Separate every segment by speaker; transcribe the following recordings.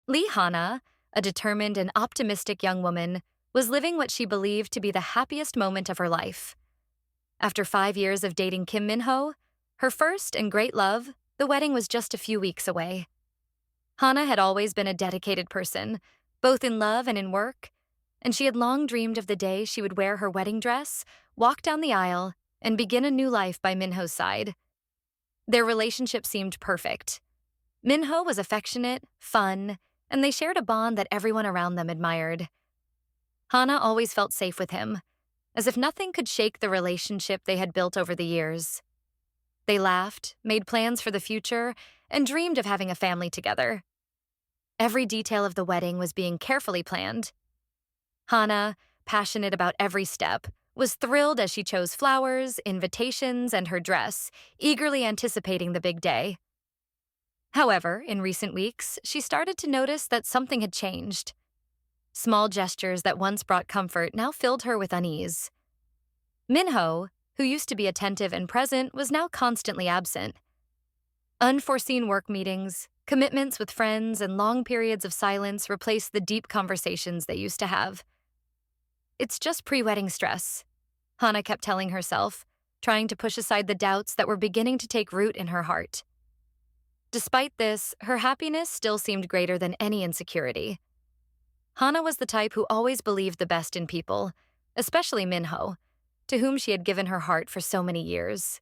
Speaker 1: Lee Hana, a determined and optimistic young woman, was living what she believed to be the happiest moment of her life. After 5 years of dating Kim Min-ho, her first and great love, the wedding was just a few weeks away. Hana had always been a dedicated person, both in love and in work, and she had long dreamed of the day she would wear her wedding dress, walk down the aisle, and begin a new life by Minho's side. Their relationship seemed perfect. Minho was affectionate, fun, and they shared a bond that everyone around them admired. Hana always felt safe with him, as if nothing could shake the relationship they had built over the years. They laughed, made plans for the future, and dreamed of having a family together. Every detail of the wedding was being carefully planned. Hana, passionate about every step, was thrilled as she chose flowers, invitations, and her dress, eagerly anticipating the big day. However, in recent weeks, she started to notice that something had changed. Small gestures that once brought comfort now filled her with unease. Minho, who used to be attentive and present, was now constantly absent. Unforeseen work meetings, commitments with friends, and long periods of silence replaced the deep conversations they used to have. "It's just pre-wedding stress," Hana kept telling herself, trying to push aside the doubts that were beginning to take root in her heart. Despite this, her happiness still seemed greater than any insecurity. Hana was the type who always believed the best in people, especially Minho, to whom she had given her heart for so many years.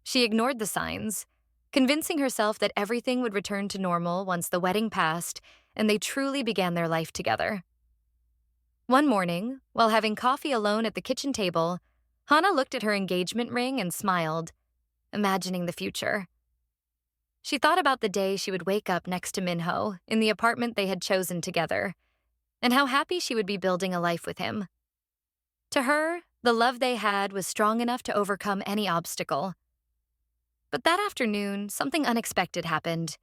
Speaker 1: She ignored the signs, convincing herself that everything would return to normal once the wedding passed and they truly began their life together. One morning, while having coffee alone at the kitchen table, Hana looked at her engagement ring and smiled, imagining the future. She thought about the day she would wake up next to Minho in the apartment they had chosen together, and how happy she would be building a life with him. To her, the love they had was strong enough to overcome any obstacle. But that afternoon, something unexpected happened.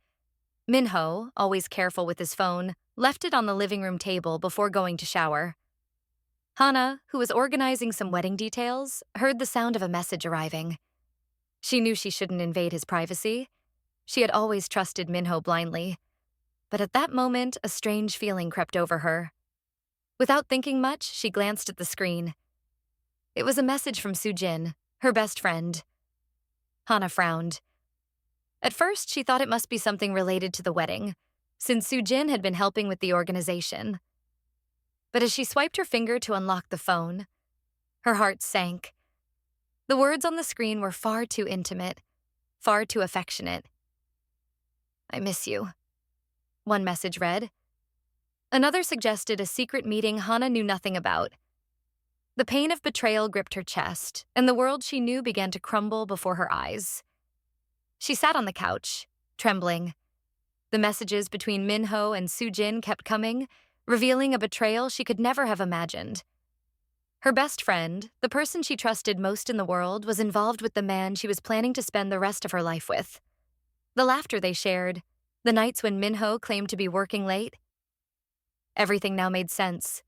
Speaker 1: Minho, always careful with his phone, left it on the living room table before going to shower. Hana, who was organizing some wedding details, heard the sound of a message arriving. She knew she shouldn't invade his privacy. She had always trusted Minho blindly. But at that moment, a strange feeling crept over her. Without thinking much, she glanced at the screen. It was a message from Soo-jin, her best friend. Hana frowned. At first, she thought it must be something related to the wedding, since Soo-jin had been helping with the organization. But as she swiped her finger to unlock the phone, her heart sank. The words on the screen were far too intimate, far too affectionate. "I miss you," one message read. Another suggested a secret meeting Hana knew nothing about. The pain of betrayal gripped her chest, and the world she knew began to crumble before her eyes. She sat on the couch, trembling. The messages between Minho and Soo-jin kept coming, revealing a betrayal she could never have imagined. Her best friend, the person she trusted most in the world, was involved with the man she was planning to spend the rest of her life with. The laughter they shared, the nights when Minho claimed to be working late. Everything now made sense.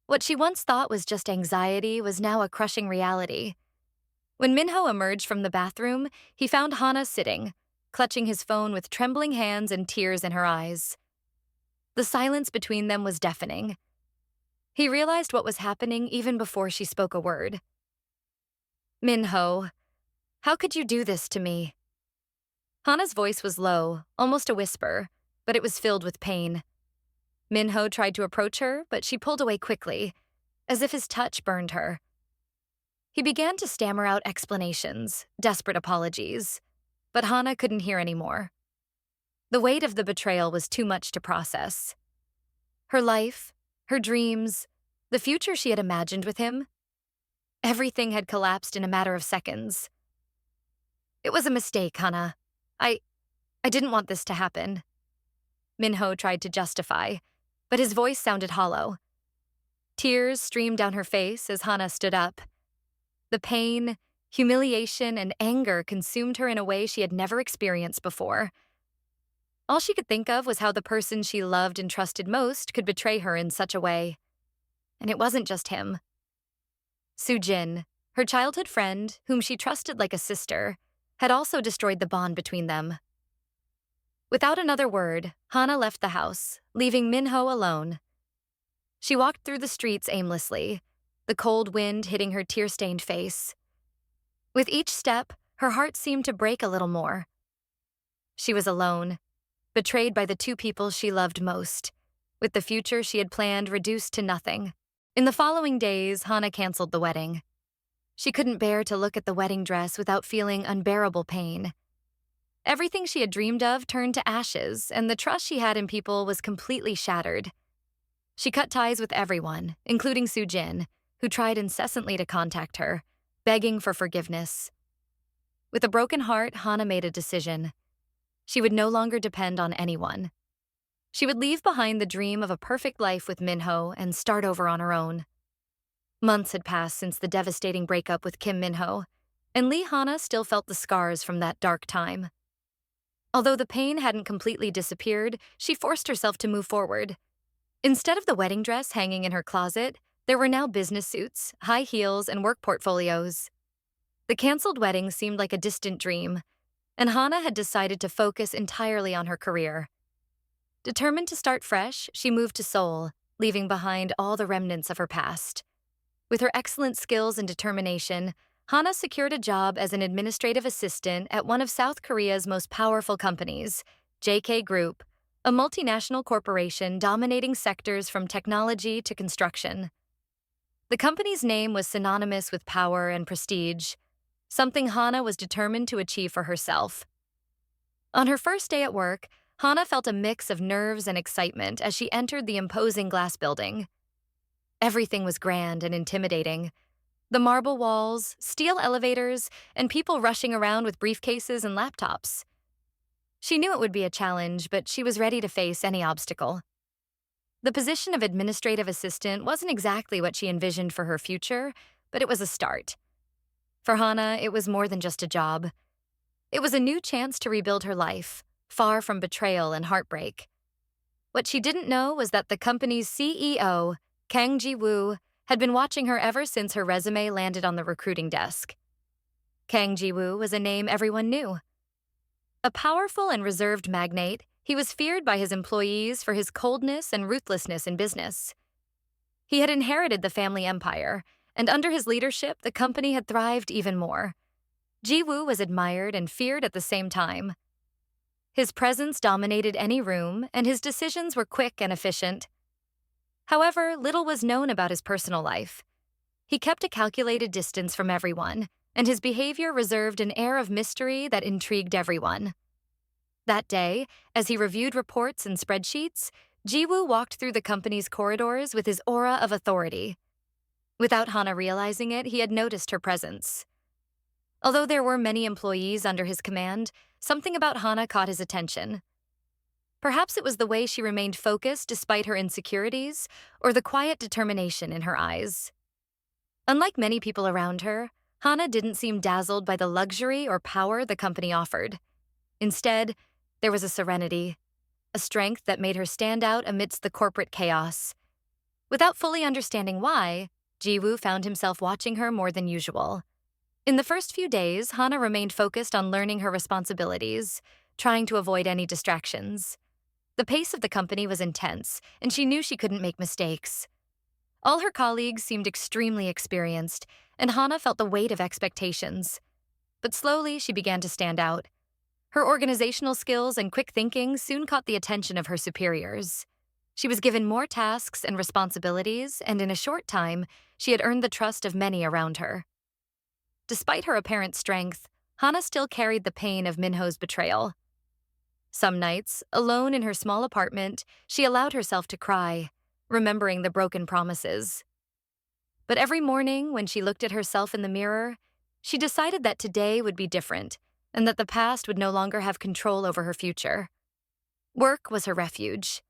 Speaker 1: What she once thought was just anxiety was now a crushing reality. When Minho emerged from the bathroom, he found Hana sitting, clutching his phone with trembling hands and tears in her eyes. The silence between them was deafening. He realized what was happening even before she spoke a word. "Minho, how could you do this to me?" Hana's voice was low, almost a whisper, but it was filled with pain. Minho tried to approach her, but she pulled away quickly, as if his touch burned her. He began to stammer out explanations, desperate apologies, but Hana couldn't hear anymore. The weight of the betrayal was too much to process. Her life, her dreams, the future she had imagined with him, everything had collapsed in a matter of seconds. "It was a mistake, Hana. I didn't want this to happen." Minho tried to justify, but his voice sounded hollow. Tears streamed down her face as Hana stood up. The pain, humiliation, and anger consumed her in a way she had never experienced before. All she could think of was how the person she loved and trusted most could betray her in such a way. And it wasn't just him. Soo-jin, her childhood friend, whom she trusted like a sister, had also destroyed the bond between them. Without another word, Hana left the house, leaving Minho alone. She walked through the streets aimlessly, the cold wind hitting her tear-stained face. With each step, her heart seemed to break a little more. She was alone, betrayed by the two people she loved most, with the future she had planned reduced to nothing. In the following days, Hana canceled the wedding. She couldn't bear to look at the wedding dress without feeling unbearable pain. Everything she had dreamed of turned to ashes, and the trust she had in people was completely shattered. She cut ties with everyone, including Soo-jin, who tried incessantly to contact her, begging for forgiveness. With a broken heart, Hana made a decision. She would no longer depend on anyone. She would leave behind the dream of a perfect life with Minho and start over on her own. Months had passed since the devastating breakup with Kim Minho, and Lee Hana still felt the scars from that dark time. Although the pain hadn't completely disappeared, she forced herself to move forward. Instead of the wedding dress hanging in her closet, there were now business suits, high heels, and work portfolios. The canceled wedding seemed like a distant dream, and Hana had decided to focus entirely on her career. Determined to start fresh, she moved to Seoul, leaving behind all the remnants of her past. With her excellent skills and determination, Hana secured a job as an administrative assistant at one of South Korea's most powerful companies, JK Group, a multinational corporation dominating sectors from technology to construction. The company's name was synonymous with power and prestige, something Hana was determined to achieve for herself. On her first day at work, Hana felt a mix of nerves and excitement as she entered the imposing glass building. Everything was grand and intimidating. The marble walls, steel elevators, and people rushing around with briefcases and laptops. She knew it would be a challenge, but she was ready to face any obstacle. The position of administrative assistant wasn't exactly what she envisioned for her future, but it was a start. For Hana, it was more than just a job. It was a new chance to rebuild her life, far from betrayal and heartbreak. What she didn't know was that the company's CEO, Kang Ji-woo, had been watching her ever since her resume landed on the recruiting desk. Kang Ji-woo was a name everyone knew. A powerful and reserved magnate, he was feared by his employees for his coldness and ruthlessness in business. He had inherited the family empire, and under his leadership, the company had thrived even more. Ji-woo was admired and feared at the same time. His presence dominated any room, and his decisions were quick and efficient. However, little was known about his personal life. He kept a calculated distance from everyone, and his behavior reserved an air of mystery that intrigued everyone. That day, as he reviewed reports and spreadsheets, Ji-woo walked through the company's corridors with his aura of authority. Without Hana realizing it, he had noticed her presence. Although there were many employees under his command, something about Hana caught his attention. Perhaps it was the way she remained focused despite her insecurities, or the quiet determination in her eyes. Unlike many people around her, Hana didn't seem dazzled by the luxury or power the company offered. Instead, there was a serenity, a strength that made her stand out amidst the corporate chaos. Without fully understanding why, Ji-woo found himself watching her more than usual. In the first few days, Hana remained focused on learning her responsibilities, trying to avoid any distractions. The pace of the company was intense, and she knew she couldn't make mistakes. All her colleagues seemed extremely experienced, and Hana felt the weight of expectations. But slowly, she began to stand out. Her organizational skills and quick thinking soon caught the attention of her superiors. She was given more tasks and responsibilities, and in a short time, she had earned the trust of many around her. Despite her apparent strength, Hana still carried the pain of Minho's betrayal. Some nights, alone in her small apartment, she allowed herself to cry, remembering the broken promises. But every morning, when she looked at herself in the mirror, she decided that today would be different, and that the past would no longer have control over her future. Work was her refuge,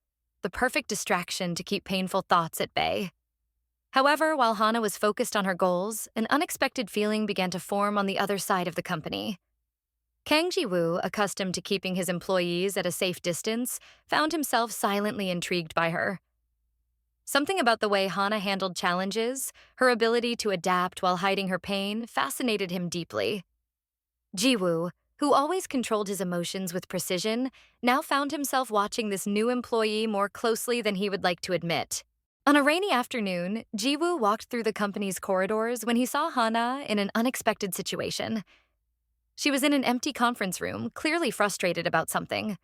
Speaker 1: the perfect distraction to keep painful thoughts at bay. However, while Hana was focused on her goals, an unexpected feeling began to form on the other side of the company. Kang Ji-woo, accustomed to keeping his employees at a safe distance, found himself silently intrigued by her. Something about the way Hana handled challenges, her ability to adapt while hiding her pain, fascinated him deeply. Ji-woo, who always controlled his emotions with precision, now found himself watching this new employee more closely than he would like to admit. On a rainy afternoon, Jiwoo walked through the company's corridors when he saw Hana in an unexpected situation. She was in an empty conference room, clearly frustrated about something.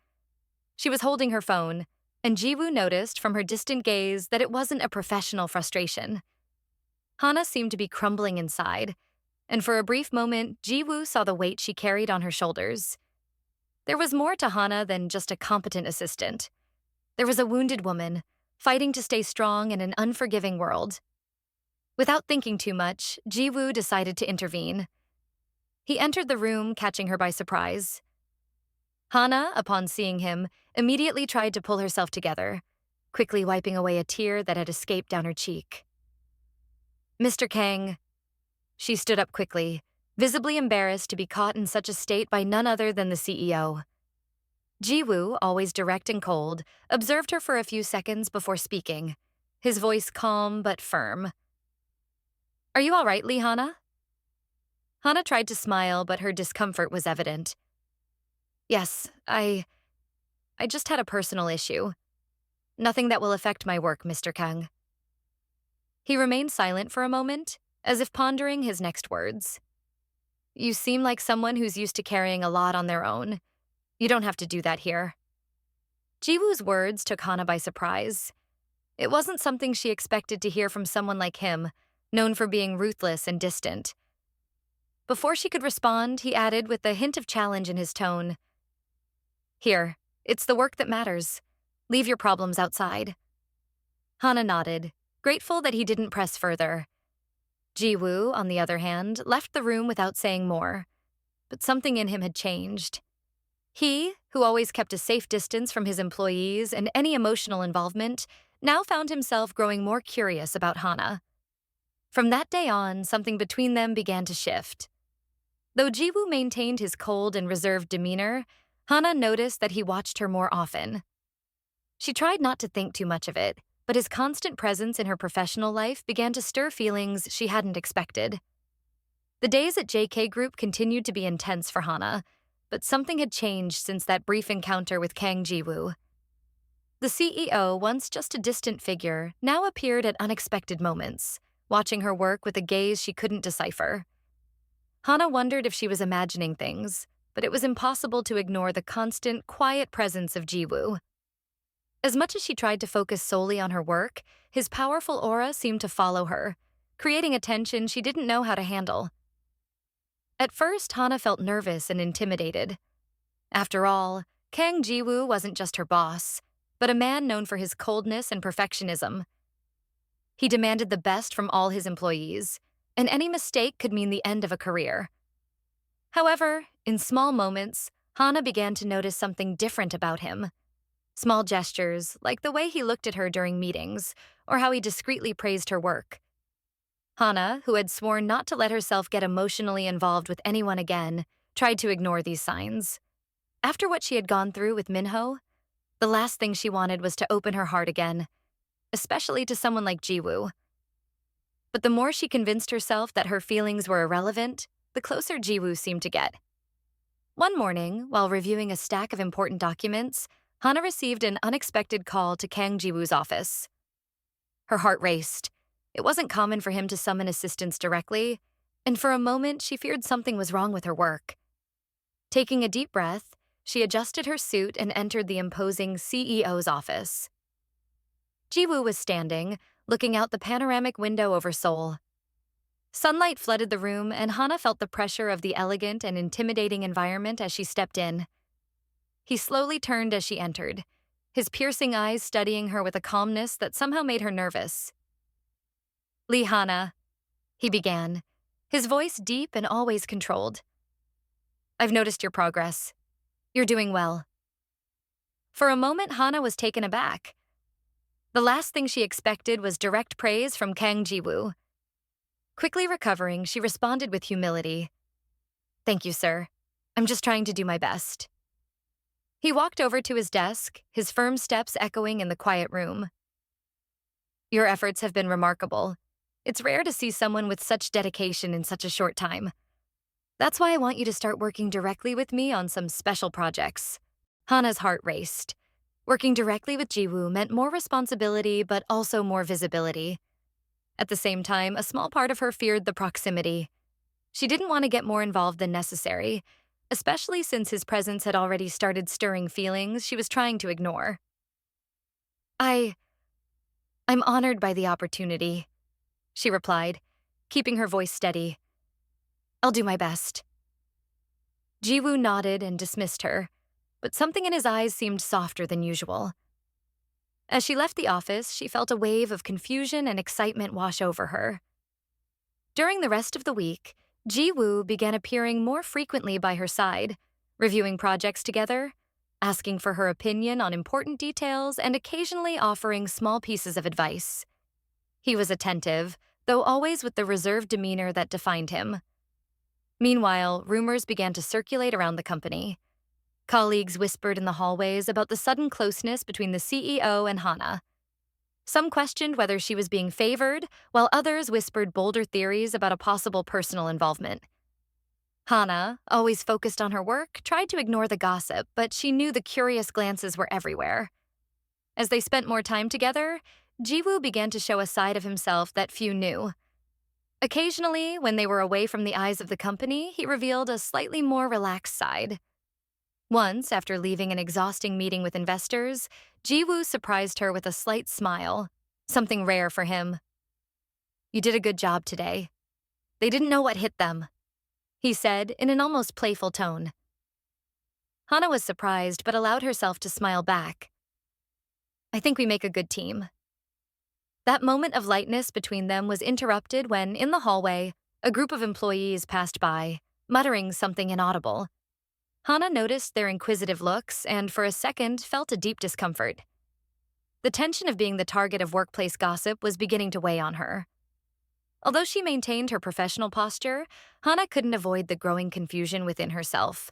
Speaker 1: She was holding her phone, and Jiwoo noticed from her distant gaze that it wasn't a professional frustration. Hana seemed to be crumbling inside, and for a brief moment, Jiwoo saw the weight she carried on her shoulders. There was more to Hana than just a competent assistant. There was a wounded woman, fighting to stay strong in an unforgiving world. Without thinking too much, Jiwoo decided to intervene. He entered the room, catching her by surprise. Hana, upon seeing him, immediately tried to pull herself together, quickly wiping away a tear that had escaped down her cheek. "Mr. Kang." She stood up quickly, visibly embarrassed to be caught in such a state by none other than the CEO. Jiwoo, always direct and cold, observed her for a few seconds before speaking, his voice calm but firm. "Are you all right, Lee Hana?" Hana tried to smile, but her discomfort was evident. "Yes, I just had a personal issue. Nothing that will affect my work, Mr. Kang." He remained silent for a moment, as if pondering his next words. "You seem like someone who's used to carrying a lot on their own. You don't have to do that here." Jiwoo's words took Hana by surprise. It wasn't something she expected to hear from someone like him, known for being ruthless and distant. Before she could respond, he added with a hint of challenge in his tone, "Here, it's the work that matters. Leave your problems outside." Hana nodded, grateful that he didn't press further. Jiwoo, on the other hand, left the room without saying more, but something in him had changed. He, who always kept a safe distance from his employees and any emotional involvement, now found himself growing more curious about Hana. From that day on, something between them began to shift. Though Jiwoo maintained his cold and reserved demeanor, Hana noticed that he watched her more often. She tried not to think too much of it, but his constant presence in her professional life began to stir feelings she hadn't expected. The days at JK Group continued to be intense for Hana, but something had changed since that brief encounter with Kang Jiwoo. The CEO, once just a distant figure, now appeared at unexpected moments, watching her work with a gaze she couldn't decipher. Hana wondered if she was imagining things, but it was impossible to ignore the constant, quiet presence of Jiwoo. As much as she tried to focus solely on her work, his powerful aura seemed to follow her, creating a tension she didn't know how to handle. At first, Hana felt nervous and intimidated. After all, Kang Jiwoo wasn't just her boss, but a man known for his coldness and perfectionism. He demanded the best from all his employees, and any mistake could mean the end of a career. However, in small moments, Hana began to notice something different about him. Small gestures, like the way he looked at her during meetings, or how he discreetly praised her work. Hana, who had sworn not to let herself get emotionally involved with anyone again, tried to ignore these signs. After what she had gone through with Minho, the last thing she wanted was to open her heart again, especially to someone like Jiwoo. But the more she convinced herself that her feelings were irrelevant, the closer Jiwoo seemed to get. One morning, while reviewing a stack of important documents, Hana received an unexpected call to Kang Jiwoo's office. Her heart raced. It wasn't common for him to summon assistants directly, and for a moment she feared something was wrong with her work. Taking a deep breath, she adjusted her suit and entered the imposing CEO's office. Jiwoo was standing, looking out the panoramic window over Seoul. Sunlight flooded the room, and Hana felt the pressure of the elegant and intimidating environment as she stepped in. He slowly turned as she entered, his piercing eyes studying her with a calmness that somehow made her nervous. "Lee Hana," he began, his voice deep and always controlled. "I've noticed your progress. You're doing well." For a moment, Hana was taken aback. The last thing she expected was direct praise from Kang Jiwoo. Quickly recovering, she responded with humility. "Thank you, sir. I'm just trying to do my best." He walked over to his desk, his firm steps echoing in the quiet room. "Your efforts have been remarkable. It's rare to see someone with such dedication in such a short time. That's why I want you to start working directly with me on some special projects. Hana's heart raced. Working directly with Jiwoo meant more responsibility, but also more visibility. At the same time, a small part of her feared the proximity. She didn't want to get more involved than necessary, especially since his presence had already started stirring feelings she was trying to ignore. I... I'm honored by the opportunity, she replied, keeping her voice steady. I'll do my best. Jiwoo nodded and dismissed her, but something in his eyes seemed softer than usual. As she left the office, she felt a wave of confusion and excitement wash over her. During the rest of the week, Jiwoo began appearing more frequently by her side, reviewing projects together, asking for her opinion on important details, and occasionally offering small pieces of advice. He was attentive, though always with the reserved demeanor that defined him. Meanwhile, rumors began to circulate around the company. Colleagues whispered in the hallways about the sudden closeness between the CEO and Hana. Some questioned whether she was being favored, while others whispered bolder theories about a possible personal involvement. Hana, always focused on her work, tried to ignore the gossip, but she knew the curious glances were everywhere. As they spent more time together, Jiwoo began to show a side of himself that few knew. Occasionally, when they were away from the eyes of the company, he revealed a slightly more relaxed side. Once, after leaving an exhausting meeting with investors, Jiwoo surprised her with a slight smile, something rare for him. You did a good job today. They didn't know what hit them, he said in an almost playful tone. Hana was surprised but allowed herself to smile back. I think we make a good team. That moment of lightness between them was interrupted when, in the hallway, a group of employees passed by, muttering something inaudible. Hana noticed their inquisitive looks and, for a second, felt a deep discomfort. The tension of being the target of workplace gossip was beginning to weigh on her. Although she maintained her professional posture, Hana couldn't avoid the growing confusion within herself.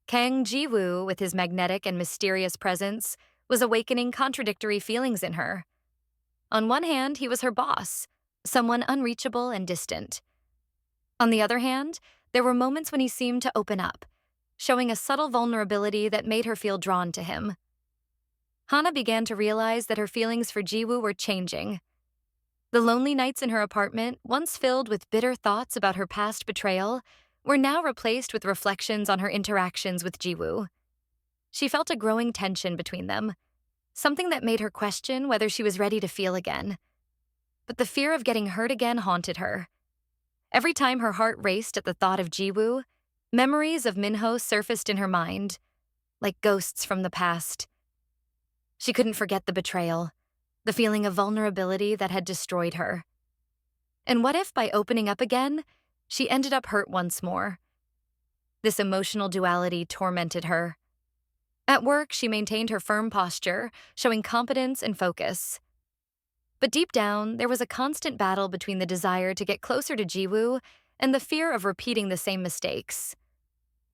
Speaker 1: Kang Jiwoo, with his magnetic and mysterious presence, was awakening contradictory feelings in her. On one hand, he was her boss, someone unreachable and distant. On the other hand, there were moments when he seemed to open up, showing a subtle vulnerability that made her feel drawn to him. Hana began to realize that her feelings for Jiwoo were changing. The lonely nights in her apartment, once filled with bitter thoughts about her past betrayal, were now replaced with reflections on her interactions with Jiwoo. She felt a growing tension between them, something that made her question whether she was ready to feel again. But the fear of getting hurt again haunted her. Every time her heart raced at the thought of Jiwoo, memories of Minho surfaced in her mind, like ghosts from the past. She couldn't forget the betrayal, the feeling of vulnerability that had destroyed her. And what if, by opening up again, she ended up hurt once more? This emotional duality tormented her. At work, she maintained her firm posture, showing competence and focus. But deep down, there was a constant battle between the desire to get closer to Jiwoo and the fear of repeating the same mistakes.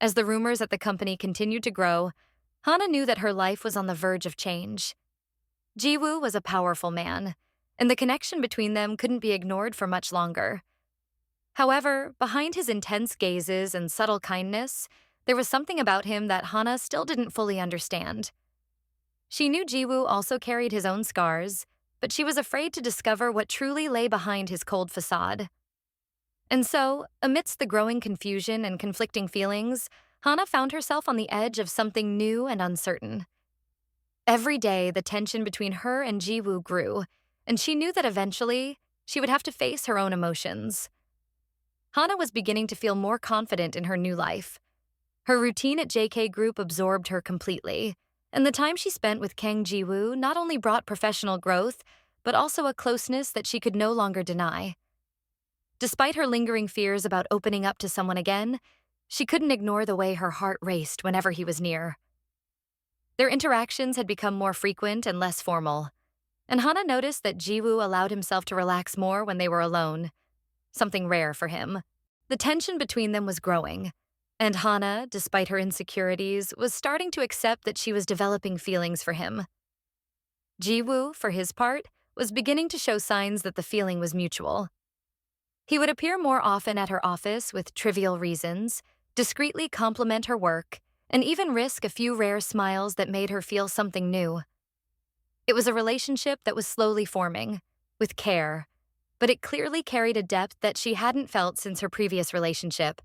Speaker 1: As the rumors at the company continued to grow, Hana knew that her life was on the verge of change. Jiwoo was a powerful man, and the connection between them couldn't be ignored for much longer. However, behind his intense gazes and subtle kindness, there was something about him that Hana still didn't fully understand. She knew Jiwoo also carried his own scars, but she was afraid to discover what truly lay behind his cold facade. And so, amidst the growing confusion and conflicting feelings, Hana found herself on the edge of something new and uncertain. Every day, the tension between her and Jiwoo grew, and she knew that eventually, she would have to face her own emotions. Hana was beginning to feel more confident in her new life. Her routine at JK Group absorbed her completely, and the time she spent with Kang Jiwoo not only brought professional growth, but also a closeness that she could no longer deny. Despite her lingering fears about opening up to someone again, she couldn't ignore the way her heart raced whenever he was near. Their interactions had become more frequent and less formal, and Hana noticed that Jiwoo allowed himself to relax more when they were alone, something rare for him. The tension between them was growing, and Hana, despite her insecurities, was starting to accept that she was developing feelings for him. Jiwoo, for his part, was beginning to show signs that the feeling was mutual. He would appear more often at her office with trivial reasons, discreetly compliment her work, and even risk a few rare smiles that made her feel something new. It was a relationship that was slowly forming, with care, but it clearly carried a depth that she hadn't felt since her previous relationship.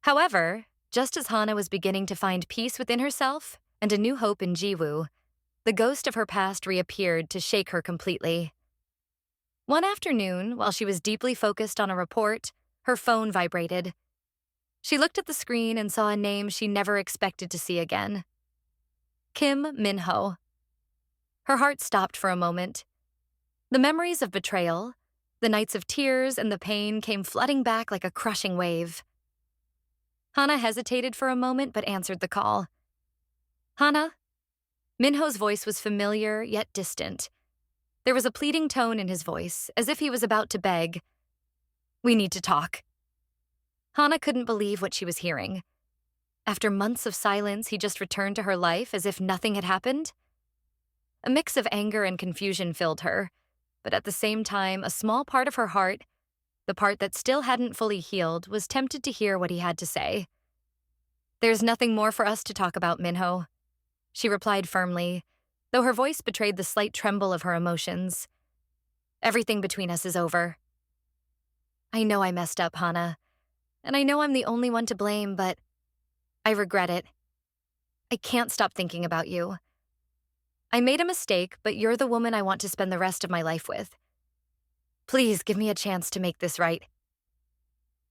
Speaker 1: However, just as Hana was beginning to find peace within herself and a new hope in Jiwoo, the ghost of her past reappeared to shake her completely. One afternoon, while she was deeply focused on a report, her phone vibrated. She looked at the screen and saw a name she never expected to see again. Kim Min-ho. Her heart stopped for a moment. The memories of betrayal, the nights of tears, and the pain came flooding back like a crushing wave. Hana hesitated for a moment but answered the call. Hana? Minho's voice was familiar yet distant. There was a pleading tone in his voice, as if he was about to beg. We need to talk. Hana couldn't believe what she was hearing. After months of silence, he just returned to her life as if nothing had happened? A mix of anger and confusion filled her, but at the same time, a small part of her heart, the part that still hadn't fully healed, was tempted to hear what he had to say. There's nothing more for us to talk about, Minho, she replied firmly, though her voice betrayed the slight tremble of her emotions. Everything between us is over. I know I messed up, Hana, and I know I'm the only one to blame, but I regret it. I can't stop thinking about you. I made a mistake, but you're the woman I want to spend the rest of my life with. Please give me a chance to make this right.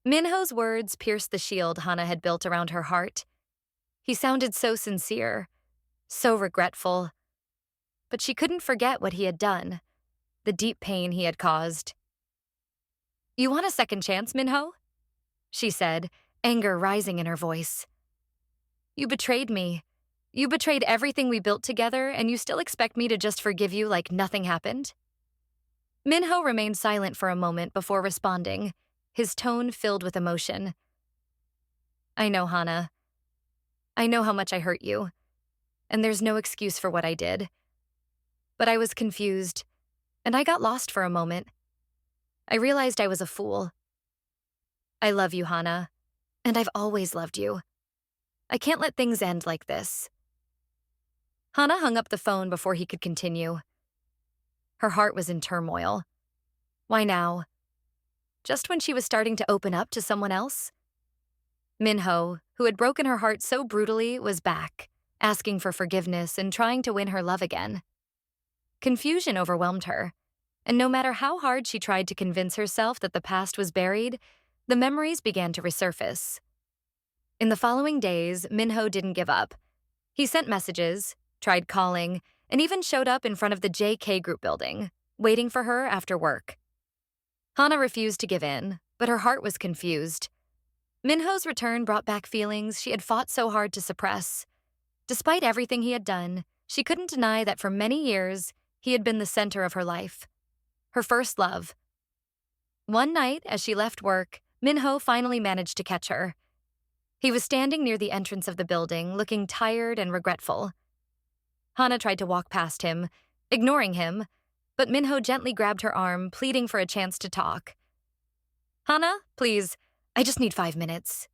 Speaker 1: Minho's words pierced the shield Hana had built around her heart. He sounded so sincere, so regretful. But she couldn't forget what he had done, the deep pain he had caused. You want a second chance, Minho? She said, anger rising in her voice. You betrayed me. You betrayed everything we built together, and you still expect me to just forgive you like nothing happened? Minho remained silent for a moment before responding, his tone filled with emotion. I know, Hana. I know how much I hurt you, and there's no excuse for what I did. But I was confused, and I got lost for a moment. I realized I was a fool. I love you, Hana, and I've always loved you. I can't let things end like this. Hana hung up the phone before he could continue. Her heart was in turmoil. Why now? Just when she was starting to open up to someone else? Minho, who had broken her heart so brutally, was back, asking for forgiveness and trying to win her love again. Confusion overwhelmed her, and no matter how hard she tried to convince herself that the past was buried, the memories began to resurface. In the following days, Minho didn't give up. He sent messages, tried calling, and even showed up in front of the JK Group building, waiting for her after work. Hana refused to give in, but her heart was confused. Minho's return brought back feelings she had fought so hard to suppress. Despite everything he had done, she couldn't deny that for many years, he had been the center of her life. Her first love. One night, as she left work, Minho finally managed to catch her. He was standing near the entrance of the building, looking tired and regretful. Hana tried to walk past him, ignoring him, but Minho gently grabbed her arm, pleading for a chance to talk. Hana, please, I just need 5 minutes.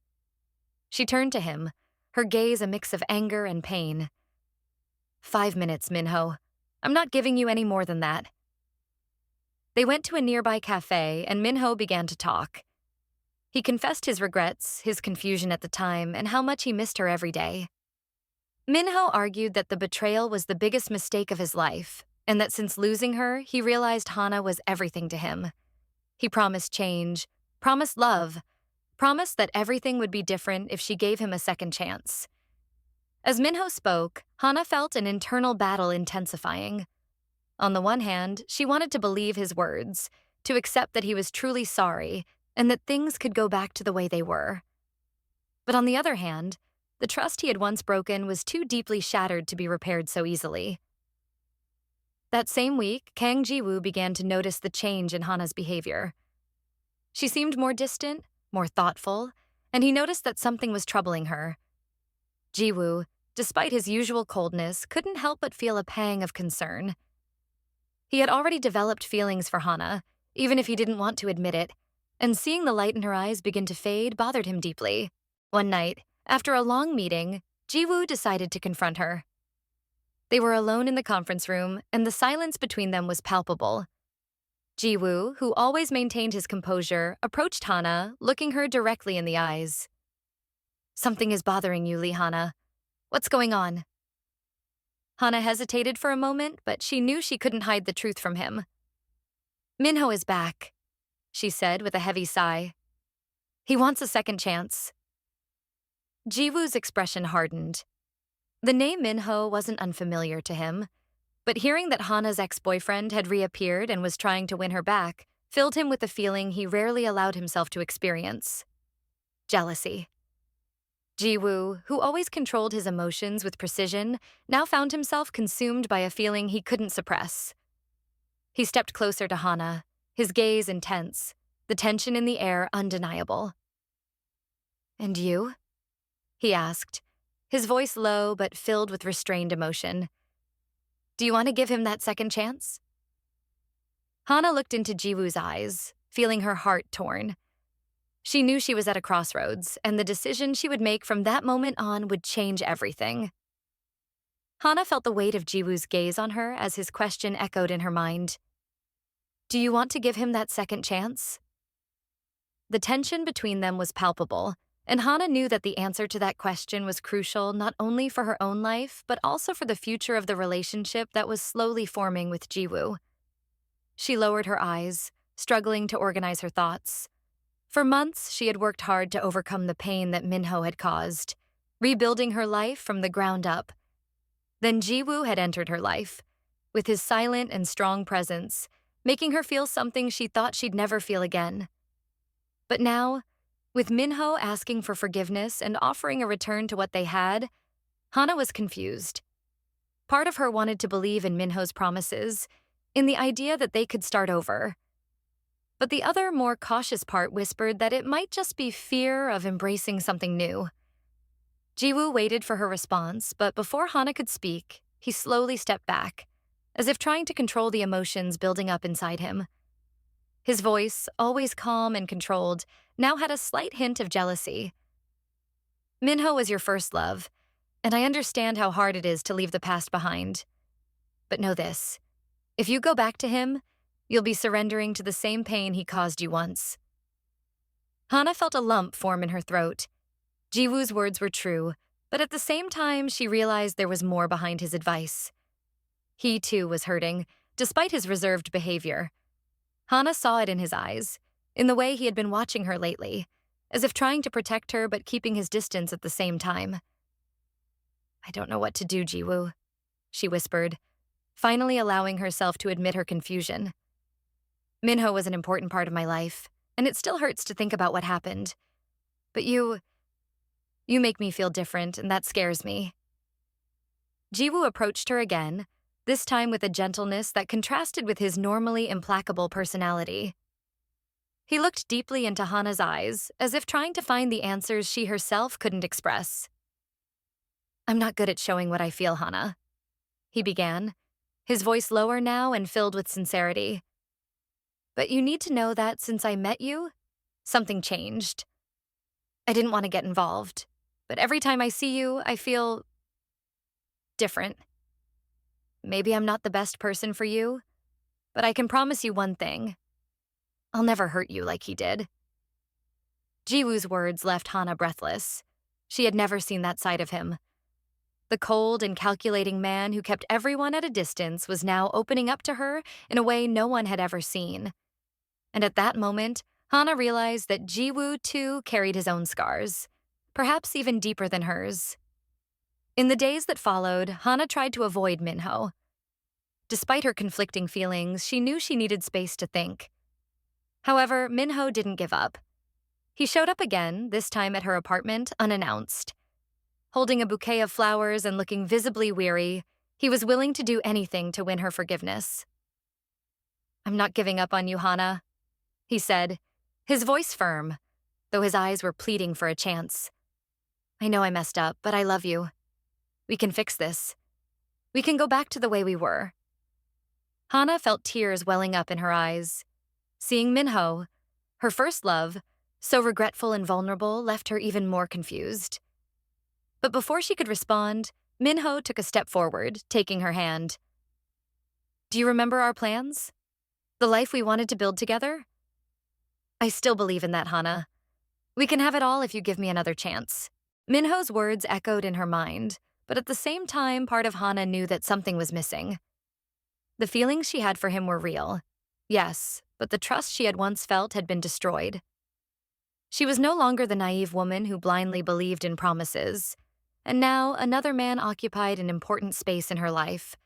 Speaker 1: She turned to him, her gaze a mix of anger and pain. 5 minutes, Minho. I'm not giving you any more than that. They went to a nearby cafe, and Minho began to talk. He confessed his regrets, his confusion at the time, and how much he missed her every day. Minho argued that the betrayal was the biggest mistake of his life, and that since losing her, he realized Hana was everything to him. He promised change, promised love, promised that everything would be different if she gave him a second chance. As Minho spoke, Hana felt an internal battle intensifying. On the one hand, she wanted to believe his words, to accept that he was truly sorry, and that things could go back to the way they were. But on the other hand, the trust he had once broken was too deeply shattered to be repaired so easily. That same week, Kang Ji-woo began to notice the change in Hana's behavior. She seemed more distant, more thoughtful, and he noticed that something was troubling her. Ji-woo, despite his usual coldness, couldn't help but feel a pang of concern. He had already developed feelings for Hana, even if he didn't want to admit it, and seeing the light in her eyes begin to fade bothered him deeply. One night, after a long meeting, Jiwoo decided to confront her. They were alone in the conference room, and the silence between them was palpable. Jiwoo, who always maintained his composure, approached Hana, looking her directly in the eyes. "Something is bothering you, Lee Hana. What's going on?" Hana hesitated for a moment, but she knew she couldn't hide the truth from him. "Minho is back," she said with a heavy sigh. "He wants a second chance." Jiwoo's expression hardened. The name Minho wasn't unfamiliar to him, but hearing that Hana's ex-boyfriend had reappeared and was trying to win her back filled him with a feeling he rarely allowed himself to experience: jealousy. Jiwoo, who always controlled his emotions with precision, now found himself consumed by a feeling he couldn't suppress. He stepped closer to Hana, his gaze intense, the tension in the air undeniable. "And you?" he asked, his voice low but filled with restrained emotion. "Do you want to give him that second chance?" Hana looked into Jiwoo's eyes, feeling her heart torn. She knew she was at a crossroads, and the decision she would make from that moment on would change everything. Hana felt the weight of Jiwoo's gaze on her as his question echoed in her mind. "Do you want to give him that second chance?" The tension between them was palpable, and Hana knew that the answer to that question was crucial not only for her own life, but also for the future of the relationship that was slowly forming with Jiwoo. She lowered her eyes, struggling to organize her thoughts. For months, she had worked hard to overcome the pain that Minho had caused, rebuilding her life from the ground up. Then Jiwoo had entered her life, with his silent and strong presence, making her feel something she thought she'd never feel again. But now, with Minho asking for forgiveness and offering a return to what they had, Hana was confused. Part of her wanted to believe in Minho's promises, in the idea that they could start over. But the other, more cautious part whispered that it might just be fear of embracing something new. Jiwoo waited for her response, but before Hana could speak, he slowly stepped back, as if trying to control the emotions building up inside him. His voice, always calm and controlled, now had a slight hint of jealousy. "Minho was your first love, and I understand how hard it is to leave the past behind. But know this, if you go back to him, you'll be surrendering to the same pain he caused you once." Hana felt a lump form in her throat. Jiwoo's words were true, but at the same time, she realized there was more behind his advice. He, too, was hurting, despite his reserved behavior. Hana saw it in his eyes, in the way he had been watching her lately, as if trying to protect her but keeping his distance at the same time. "I don't know what to do, Jiwoo," she whispered, finally allowing herself to admit her confusion. "Minho was an important part of my life, and it still hurts to think about what happened. But you make me feel different, and that scares me." Jiwoo approached her again, this time with a gentleness that contrasted with his normally implacable personality. He looked deeply into Hana's eyes, as if trying to find the answers she herself couldn't express. "I'm not good at showing what I feel, Hana," he began, his voice lower now and filled with sincerity. "But you need to know that since I met you, something changed. I didn't want to get involved, but every time I see you, I feel different. Maybe I'm not the best person for you, but I can promise you one thing. I'll never hurt you like he did." Jiwoo's words left Hana breathless. She had never seen that side of him. The cold and calculating man who kept everyone at a distance was now opening up to her in a way no one had ever seen. And at that moment, Hana realized that Jiwoo, too, carried his own scars, perhaps even deeper than hers. In the days that followed, Hana tried to avoid Minho. Despite her conflicting feelings, she knew she needed space to think. However, Minho didn't give up. He showed up again, this time at her apartment, unannounced. Holding a bouquet of flowers and looking visibly weary, he was willing to do anything to win her forgiveness. "I'm not giving up on you, Hana," he said, his voice firm, though his eyes were pleading for a chance. "I know I messed up, but I love you. We can fix this. We can go back to the way we were." Hana felt tears welling up in her eyes. Seeing Minho, Her first love, so regretful and vulnerable, left her even more confused. But before she could respond, Minho took a step forward, taking her hand. "Do you remember our plans? The life we wanted to build together?" "I still believe in that, Hana. We can have it all if you give me another chance." Minho's words echoed in her mind, but at the same time, part of Hana knew that something was missing. The feelings she had for him were real. Yes, but the trust she had once felt had been destroyed. She was no longer the naive woman who blindly believed in promises, and now another man occupied an important space in her life.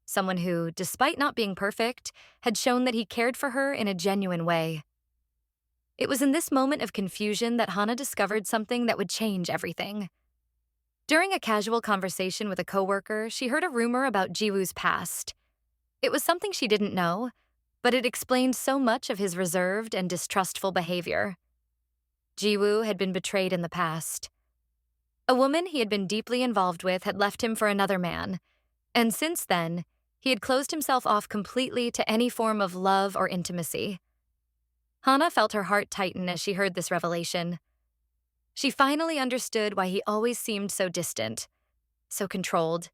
Speaker 1: Someone who, despite not being perfect, had shown that he cared for her in a genuine way. It was in this moment of confusion that Hana discovered something that would change everything. During a casual conversation with a coworker, she heard a rumor about Jiwoo's past. It was something she didn't know, but it explained so much of his reserved and distrustful behavior. Jiwoo had been betrayed in the past. A woman he had been deeply involved with had left him for another man, and since then, he had closed himself off completely to any form of love or intimacy. Hana felt her heart tighten as she heard this revelation. She finally understood why he always seemed so distant, so controlled.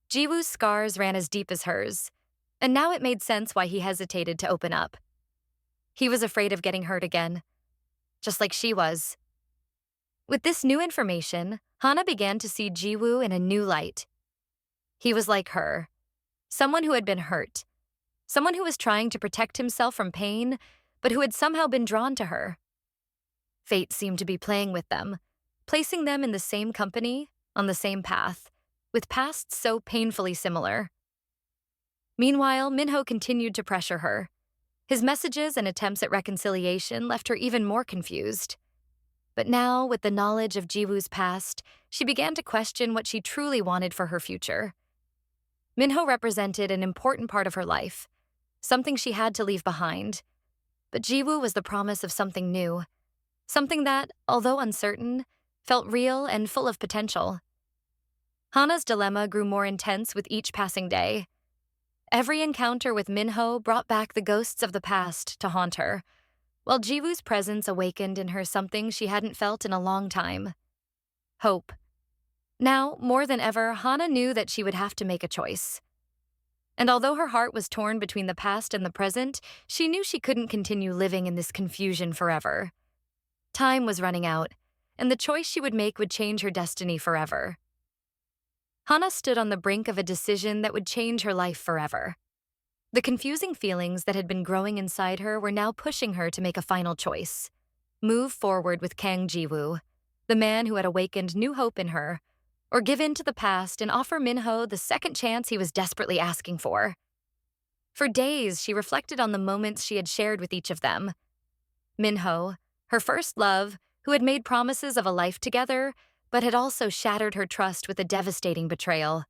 Speaker 1: Jiwoo's scars ran as deep as hers, and now it made sense why he hesitated to open up. He was afraid of getting hurt again, just like she was. With this new information, Hana began to see Jiwoo in a new light. He was like her, someone who had been hurt, someone who was trying to protect himself from pain, but who had somehow been drawn to her. Fate seemed to be playing with them, placing them in the same company, on the same path, with pasts so painfully similar. Meanwhile, Minho continued to pressure her. His messages and attempts at reconciliation left her even more confused. But now, with the knowledge of Jiwoo's past, she began to question what she truly wanted for her future. Minho represented an important part of her life, something she had to leave behind. But Jiwoo was the promise of something new, something that, although uncertain, felt real and full of potential. Hana's dilemma grew more intense with each passing day. Every encounter with Minho brought back the ghosts of the past to haunt her, while Jiwoo's presence awakened in her something she hadn't felt in a long time: hope. Now, more than ever, Hana knew that she would have to make a choice. And although her heart was torn between the past and the present, she knew she couldn't continue living in this confusion forever. Time was running out, and the choice she would make would change her destiny forever. Hana stood on the brink of a decision that would change her life forever. The confusing feelings that had been growing inside her were now pushing her to make a final choice: move forward with Kang Jiwoo, the man who had awakened new hope in her, or give in to the past and offer Minho the second chance he was desperately asking for. For days, she reflected on the moments she had shared with each of them. Minho, her first love, who had made promises of a life together, but had also shattered her trust with a devastating betrayal.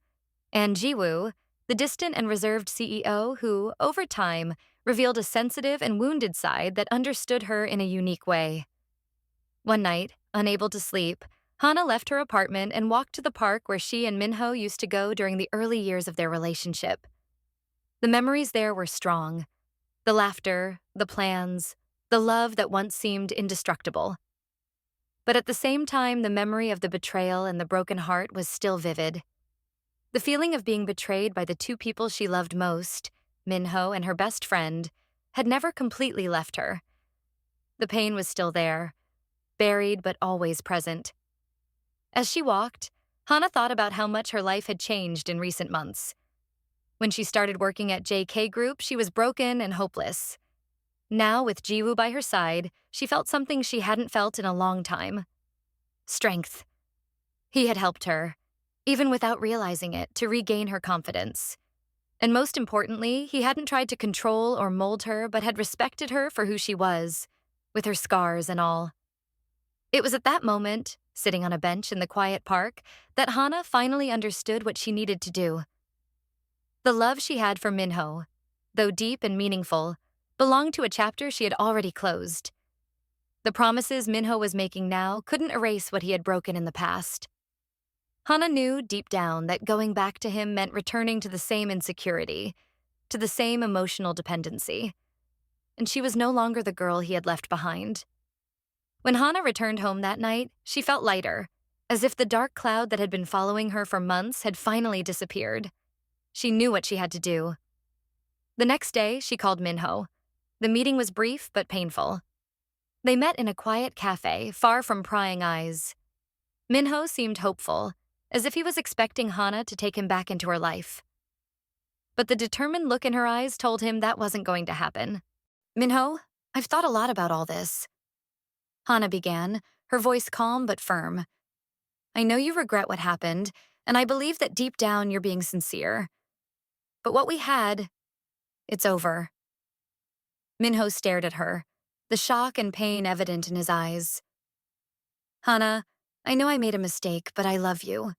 Speaker 1: And Jiwoo, the distant and reserved CEO who, over time, revealed a sensitive and wounded side that understood her in a unique way. One night, unable to sleep, Hana left her apartment and walked to the park where she and Minho used to go during the early years of their relationship. The memories there were strong: the laughter, the plans, the love that once seemed indestructible. But at the same time, the memory of the betrayal and the broken heart was still vivid. The feeling of being betrayed by the two people she loved most, Minho and her best friend, had never completely left her. The pain was still there, buried but always present. As she walked, Hana thought about how much her life had changed in recent months. When she started working at JK Group, she was broken and hopeless. Now, with Jiwoo by her side, she felt something she hadn't felt in a long time: strength. He had helped her, even without realizing it, to regain her confidence. And most importantly, he hadn't tried to control or mold her, but had respected her for who she was, with her scars and all. It was at that moment, sitting on a bench in the quiet park, that Hana finally understood what she needed to do. The love she had for Minho, though deep and meaningful, belonged to a chapter she had already closed. The promises Minho was making now couldn't erase what he had broken in the past. Hana knew deep down that going back to him meant returning to the same insecurity, to the same emotional dependency. and she was no longer the girl he had left behind. When Hana returned home that night, she felt lighter, as if the dark cloud that had been following her for months had finally disappeared. She knew what she had to do. The next day, she called Minho. The meeting was brief but painful. They met in a quiet cafe, far from prying eyes. Minho seemed hopeful, as if he was expecting Hana to take him back into her life. But the determined look in her eyes told him that wasn't going to happen. "Minho, I've thought a lot about all this," Hana began, her voice calm but firm. "I know you regret what happened, and I believe that deep down you're being sincere. But what we had, it's over." Minho stared at her, the shock and pain evident in his eyes. "Hana, I know I made a mistake, but I love you.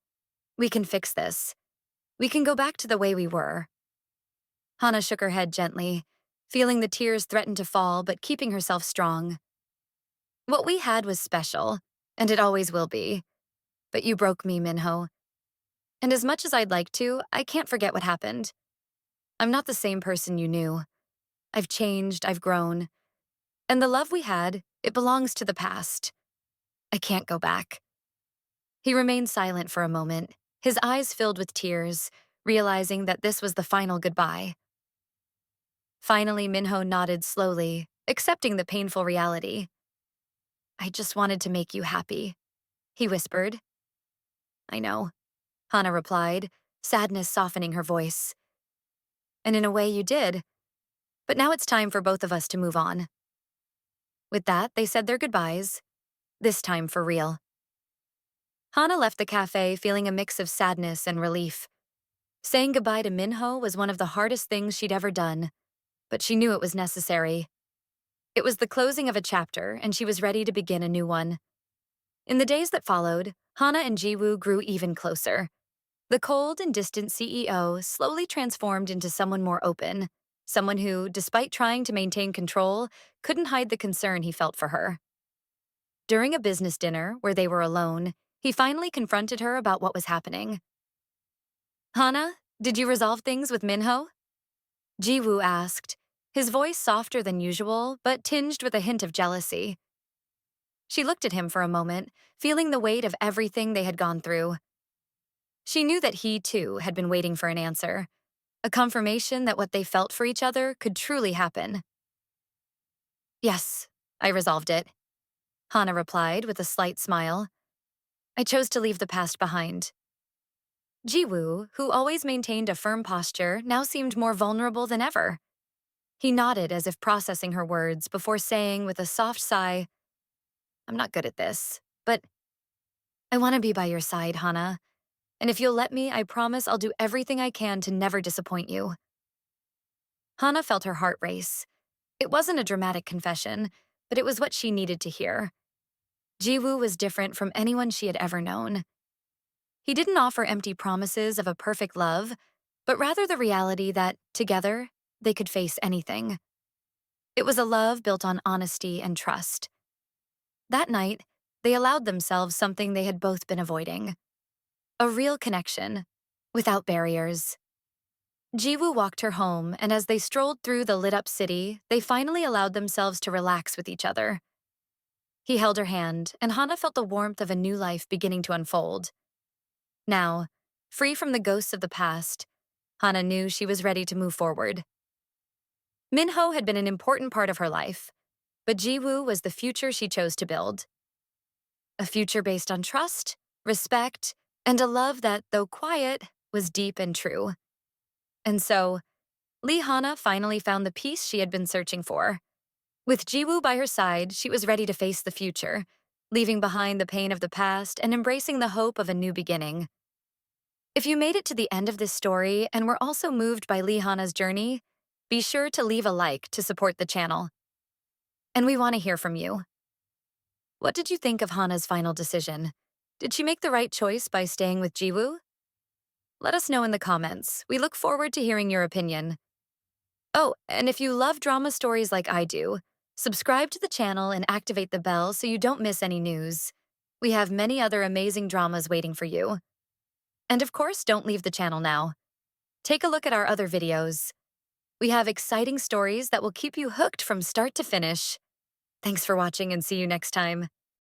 Speaker 1: We can fix this. We can go back to the way we were." Hana shook her head gently, feeling the tears threaten to fall but keeping herself strong. "What we had was special, and it always will be. But you broke me, Minho. And as much as I'd like to, I can't forget what happened. I'm not the same person you knew. I've changed, I've grown. And the love we had, it belongs to the past. I can't go back." He remained silent for a moment, his eyes filled with tears, realizing that this was the final goodbye. Finally, Minho nodded slowly, accepting the painful reality. "I just wanted to make you happy," he whispered. "I know," Hana replied, sadness softening her voice. "And in a way you did. But now it's time for both of us to move on." With that, they said their goodbyes, this time for real. Hana left the cafe feeling a mix of sadness and relief. Saying goodbye to Minho was one of the hardest things she'd ever done, but she knew it was necessary. It was the closing of a chapter, and she was ready to begin a new one. In the days that followed, Hana and Jiwoo grew even closer. The cold and distant CEO slowly transformed into someone more open, someone who, despite trying to maintain control, couldn't hide the concern he felt for her. During a business dinner, where they were alone, he finally confronted her about what was happening. "Hana, did you resolve things with Minho?" Jiwoo asked, his voice softer than usual, but tinged with a hint of jealousy. She looked at him for a moment, feeling the weight of everything they had gone through. She knew that he, too, had been waiting for an answer, a confirmation that what they felt for each other could truly happen. "Yes, I resolved it," Hana replied with a slight smile. "I chose to leave the past behind." Jiwoo, who always maintained a firm posture, now seemed more vulnerable than ever. He nodded as if processing her words before saying with a soft sigh, "I'm not good at this, but I want to be by your side, Hana. And if you'll let me, I promise I'll do everything I can to never disappoint you." Hana felt her heart race. It wasn't a dramatic confession, but it was what she needed to hear. Jiwoo was different from anyone she had ever known. He didn't offer empty promises of a perfect love, but rather the reality that, together, they could face anything. It was a love built on honesty and trust. That night, they allowed themselves something they had both been avoiding. A real connection, without barriers. Jiwoo walked her home, and as they strolled through the lit-up city, they finally allowed themselves to relax with each other. He held her hand, and Hana felt the warmth of a new life beginning to unfold. Now, free from the ghosts of the past, Hana knew she was ready to move forward. Minho had been an important part of her life, but Jiwoo was the future she chose to build. A future based on trust, respect, and a love that, though quiet, was deep and true. And so, Hana finally found the peace she had been searching for. With Jiwoo by her side, she was ready to face the future, leaving behind the pain of the past and embracing the hope of a new beginning. If you made it to the end of this story and were also moved by Hana's journey, be sure to leave a like to support the channel. And we want to hear from you. What did you think of Hana's final decision? Did she make the right choice by staying with Jiwoo? Let us know in the comments. We look forward to hearing your opinion. Oh, and if you love drama stories like I do, subscribe to the channel and activate the bell so you don't miss any news. We have many other amazing dramas waiting for you. And of course, don't leave the channel now. Take a look at our other videos. We have exciting stories that will keep you hooked from start to finish. Thanks for watching and see you next time.